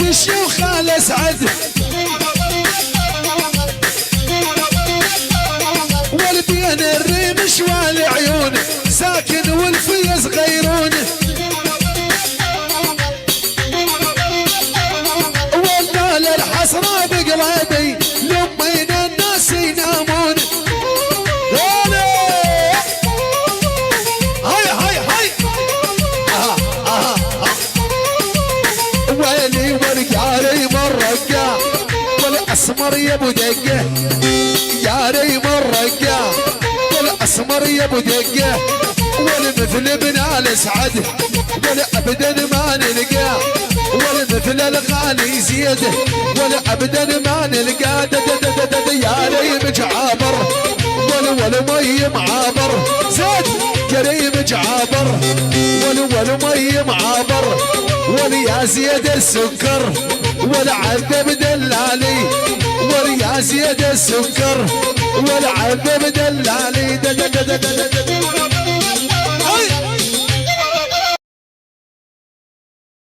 الشيوخ على سعد والبين الرمش والعيون ساكن والفيز غيرون والنال الحسرة بقلبي لمين الناس ينامون ويلي ورقاري مرقا والاسمر يا ابو دقه يا ريم الرقا والاسمر يا ابو دقه والمثل ابن الاسعد ولا ابدا ما نلقاه والمثل الغالي زيد ولا ابدا ما نلقاه يا ريم جعابر والمي معابر زاد كريم جعابر والمي معابر وليا زيد السكر والعذب دلالي وليا زيد السكر والعذب دلالي